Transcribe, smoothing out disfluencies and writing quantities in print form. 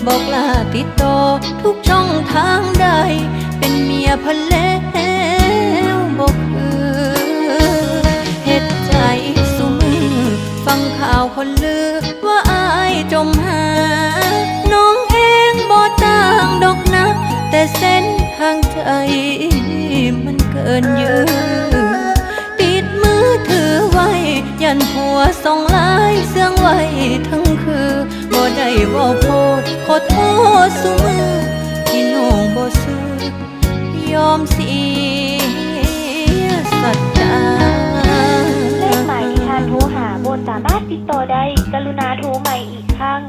บอกลาติดต่อทุกช่องทางใดเป็นเมียเพิ่นแล้วบอกเฮ็ดใจสุมือฟังข่าวคนลือว่าอายจมหาน้องเองบ่ต่างดอกนะแต่เส้นทางใจมันเกินยื้อปิดมือถือไว้ยันผัวส่งไลน์เสื่องไว้ทั้งคือบ่ได้ว่าโพดขอโทษสุมือที่น้องบ่ซื้อยอมเสียสัจจาเลขหมายที่ท่านโทรหาบนสามารถติดต่อได้กรุณาโทรใหม่อีกครั้ง